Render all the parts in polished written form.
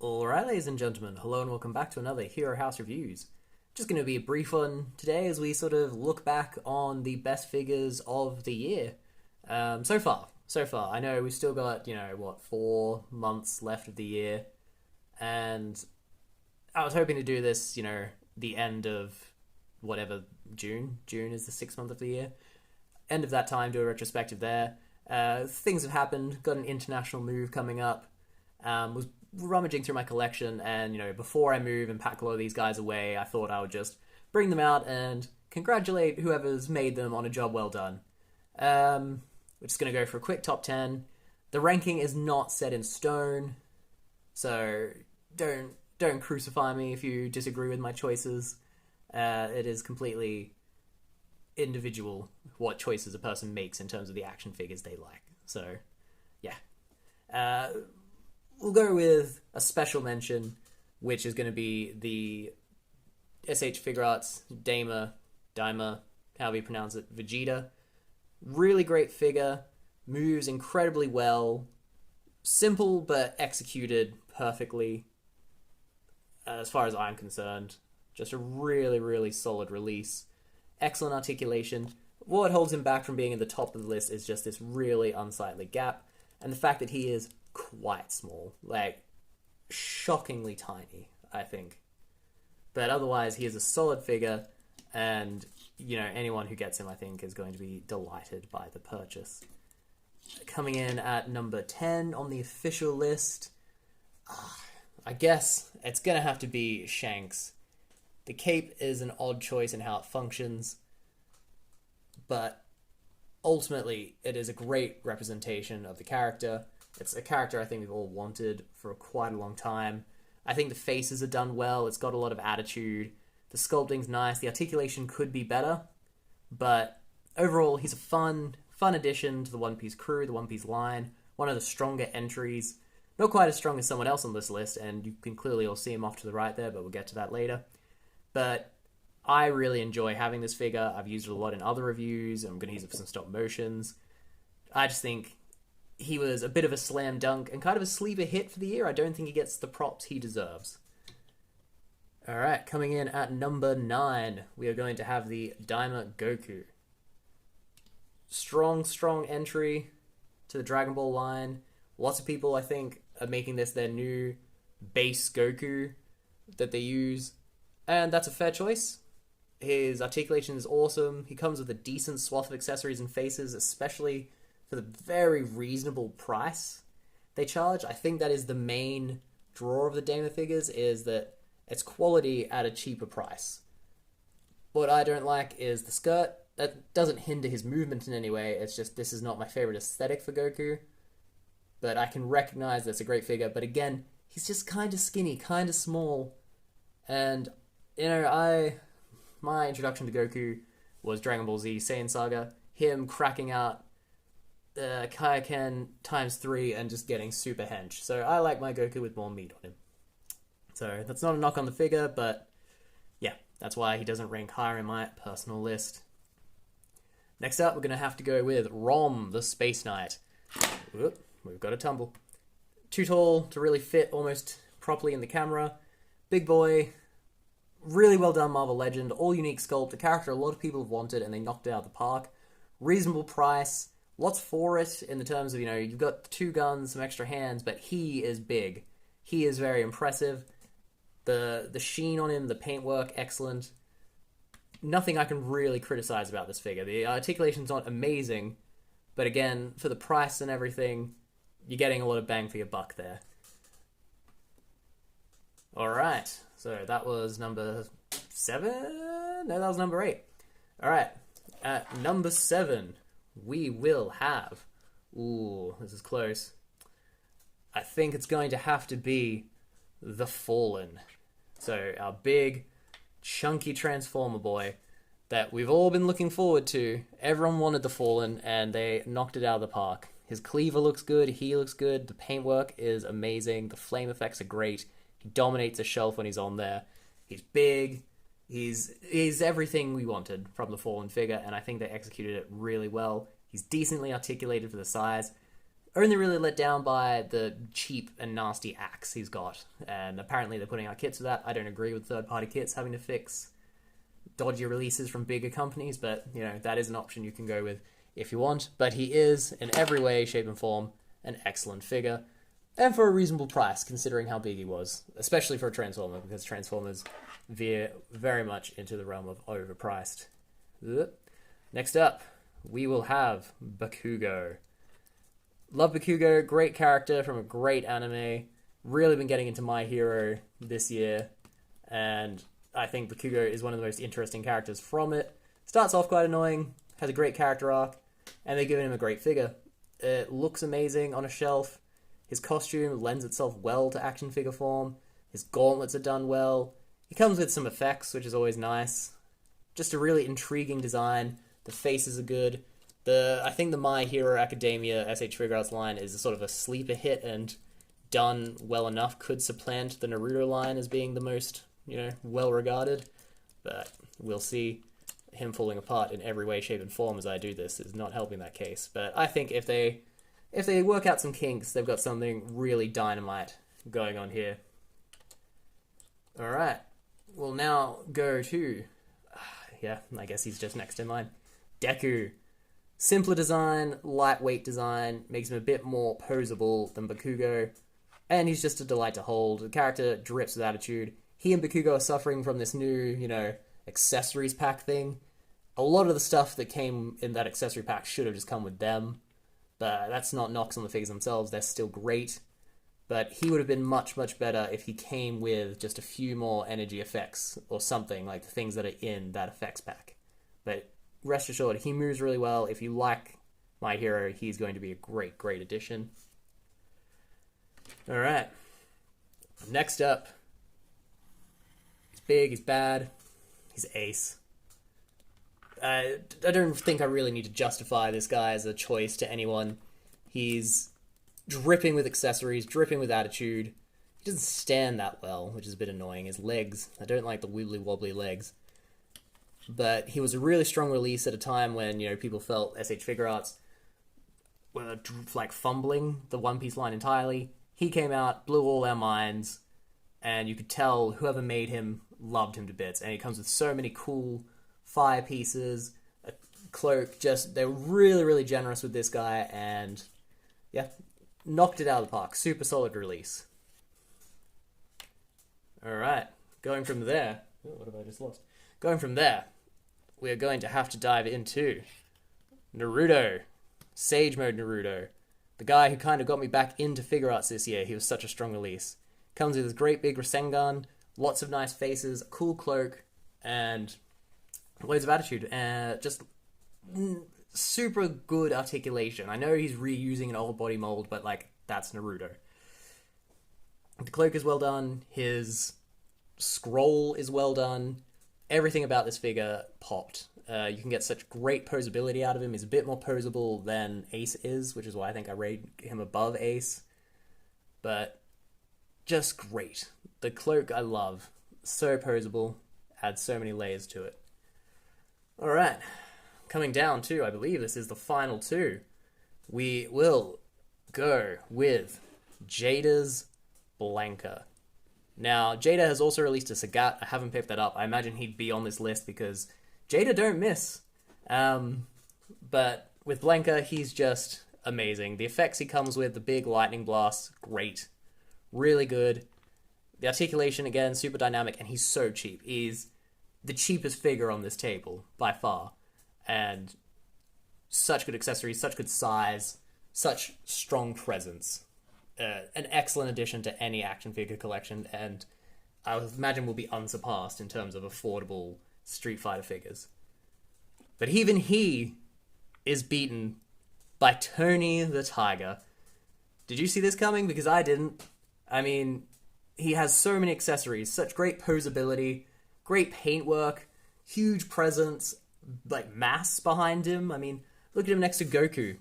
Alright, ladies and gentlemen, hello and welcome back to another Hero House Reviews. Just going to be a brief one today as we sort of look back on the best figures of the year. So far. I know we've still got, 4 months left of the year, and I was hoping to do this, the end of whatever, June. June is the 6th month of the year. End of that time, do a retrospective there. Things have happened, got an international move coming up. Was rummaging through my collection, and before I move and pack a lot of these guys away, I thought I would just bring them out and congratulate whoever's made them on a job well done. We're just going to go for a quick top 10. The ranking is not set in stone, so don't crucify me if you disagree with my choices. It is completely individual what choices a person makes in terms of the action figures they like. So, yeah. We'll go with a special mention, which is going to be the SH Figuarts Daima, however you pronounce it, Vegeta. Really great figure, moves incredibly well, simple but executed perfectly, as far as I'm concerned. Just a really, really solid release. Excellent articulation. What holds him back from being in the top of the list is just this really unsightly gap, and the fact that he is quite small, like shockingly tiny, I think. But otherwise, he is a solid figure, and anyone who gets him, I think, is going to be delighted by the purchase. Coming in at number 10 on the official list, I guess it's gonna have to be Shanks. The cape is an odd choice in how it functions, but ultimately, it is a great representation of the character. It's a character I think we've all wanted for quite a long time. I think the faces are done well. It's got a lot of attitude. The sculpting's nice. The articulation could be better, but overall, he's a fun addition to the One Piece crew, the One Piece line. One of the stronger entries. Not quite as strong as someone else on this list, and you can clearly all see him off to the right there, but we'll get to that later. But I really enjoy having this figure. I've used it a lot in other reviews. I'm going to use it for some stop motions. I just think he was a bit of a slam dunk and kind of a sleeper hit for the year. I don't think he gets the props he deserves. Alright, coming in at number 9, we are going to have the Daima Goku. Strong entry to the Dragon Ball line. Lots of people, I think, are making this their new base Goku that they use, and that's a fair choice. His articulation is awesome. He comes with a decent swath of accessories and faces, especially for the very reasonable price they charge. I think that is the main draw of the Daima figures, is that it's quality at a cheaper price. What I don't like is the skirt. That doesn't hinder his movement in any way. It's just, this is not my favorite aesthetic for Goku. But I can recognize that's a great figure. But again, he's just kind of skinny, kind of small. And, my introduction to Goku was Dragon Ball Z Saiyan Saga. Him cracking out Kaioken times 3 and just getting super hench. So I like my Goku with more meat on him. So that's not a knock on the figure, but yeah, that's why he doesn't rank higher in my personal list. Next up, we're going to have to go with Rom, the Space Knight. Whoop, we've got a tumble. Too tall to really fit almost properly in the camera. Big boy. Really well done Marvel Legend. All unique sculpt. A character a lot of people have wanted and they knocked it out of the park. Reasonable price. Lots for it in the terms of, you've got 2 guns, some extra hands, but he is big. He is very impressive. The sheen on him, the paintwork, excellent. Nothing I can really criticize about this figure. The articulation's not amazing, but again, for the price and everything, you're getting a lot of bang for your buck there. Alright, so that was number 7? No, that was number 8. Alright, at number 7, we will have... Ooh, this is close. I think it's going to have to be the Fallen. So, our big, chunky Transformer boy that we've all been looking forward to. Everyone wanted the Fallen, and they knocked it out of the park. His cleaver looks good, he looks good, the paintwork is amazing, the flame effects are great, he dominates a shelf when he's on there. He's big, he's everything we wanted from the Fallen figure, and I think they executed it really well. He's decently articulated for the size. only really let down by the cheap and nasty axe he's got. And apparently they're putting out kits for that. I don't agree with third-party kits having to fix dodgy releases from bigger companies, but, you know, that is an option you can go with if you want. But he is, in every way, shape, and form, an excellent figure. And for a reasonable price, considering how big he was. Especially for a Transformer, because Transformers veer very much into the realm of overpriced. Next up, we will have Bakugo. Love Bakugo, great character from a great anime. Really been getting into My Hero this year. And I think Bakugo is one of the most interesting characters from it. Starts off quite annoying, has a great character arc, and they've given him a great figure. It looks amazing on a shelf. His costume lends itself well to action figure form. His gauntlets are done well. He comes with some effects, which is always nice. Just a really intriguing design. The faces are good. I think the My Hero Academia SH Figuarts line is a sort of a sleeper hit, and done well enough could supplant the Naruto line as being the most, you know, well regarded. But we'll see. Him falling apart in every way, shape, and form as I do this is not helping that case. But I think if they work out some kinks, they've got something really dynamite going on here. Alright, we'll now go to... yeah, I guess he's just next in line. Deku. Simpler design, lightweight design, makes him a bit more posable than Bakugo, and he's just a delight to hold. The character drips with attitude. He and Bakugo are suffering from this new, you know, accessories pack thing. A lot of the stuff that came in that accessory pack should have just come with them. But that's not knocks on the figures themselves, they're still great. But he would have been much, much better if he came with just a few more energy effects or something, like the things that are in that effects pack. But rest assured, he moves really well. If you like My Hero, he's going to be a great, great addition. Alright. Next up. He's big, he's bad, he's Ace. I don't think I really need to justify this guy as a choice to anyone. He's dripping with accessories, dripping with attitude. He doesn't stand that well, which is a bit annoying. His legs, I don't like the wibbly wobbly legs. But he was a really strong release at a time when, you know, people felt SH Figuarts were like fumbling the One Piece line entirely. He came out, blew all our minds, and you could tell whoever made him loved him to bits. And he comes with so many cool fire pieces, a cloak. Just, they were really, really generous with this guy, and yeah, knocked it out of the park. Super solid release. Alright, going from there... oh, what have I just lost? Going from there, we are going to have to dive into Naruto. Sage Mode Naruto. The guy who kind of got me back into Figuarts this year. He was such a strong release. Comes with his great big Rasengan, lots of nice faces, a cool cloak, and loads of attitude. Just super good articulation. I know he's reusing an old body mold, but like, that's Naruto. The cloak is well done. His scroll is well done. Everything about this figure popped. You can get such great posability out of him. He's a bit more posable than Ace is, which is why I think I rate him above Ace. But just great. The cloak I love. So posable. Adds so many layers to it. Alright. Coming down to, I believe this is the final two. We will go with Jada's Blanka. Now, Jada has also released a Sagat. I haven't picked that up. I imagine he'd be on this list because Jada don't miss. But with Blanka, he's just amazing. The effects he comes with, the big lightning blasts, great. Really good. The articulation, again, super dynamic, and he's so cheap. He's the cheapest figure on this table, by far. And such good accessories, such good size, such strong presence. An excellent addition to any action figure collection, and I would imagine will be unsurpassed in terms of affordable Street Fighter figures. But even he is beaten by Tony the Tiger. Did you see this coming? Because I didn't. I mean, he has so many accessories, such great posability, great paintwork, huge presence, like mass behind him. I mean, look at him next to Goku.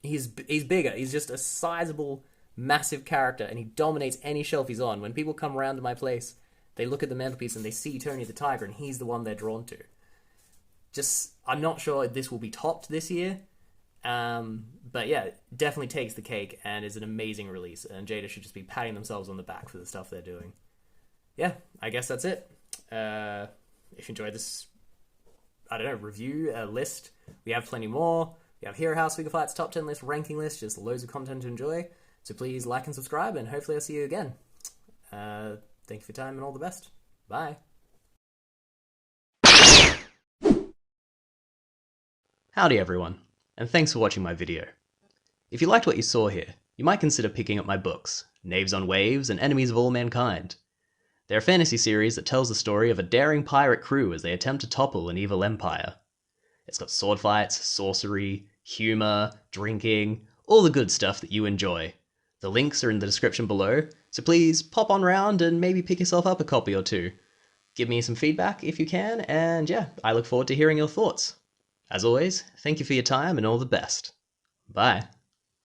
He's bigger. He's just a sizable, massive character, and he dominates any shelf he's on. When people come around to my place, they look at the mantelpiece and they see Tony the Tiger, and he's the one they're drawn to. Just, I'm not sure this will be topped this year, but But yeah, it definitely takes the cake and is an amazing release. And Jada should just be patting themselves on the back for the stuff they're doing. Yeah, I guess that's it. If you enjoyed this, I don't know, review, list, we have plenty more. We have Hero House, Figure Fight's top 10 list, ranking list, just loads of content to enjoy. So please like and subscribe, and hopefully I'll see you again. Thank you for your time and all the best. Bye. Howdy everyone, and thanks for watching my video. If you liked what you saw here, you might consider picking up my books, Knaves on Waves and Enemies of All Mankind. They're a fantasy series that tells the story of a daring pirate crew as they attempt to topple an evil empire. It's got sword fights, sorcery, humour, drinking, all the good stuff that you enjoy. The links are in the description below, so please pop on round and maybe pick yourself up a copy or two. Give me some feedback if you can, and yeah, I look forward to hearing your thoughts. As always, thank you for your time and all the best. Bye.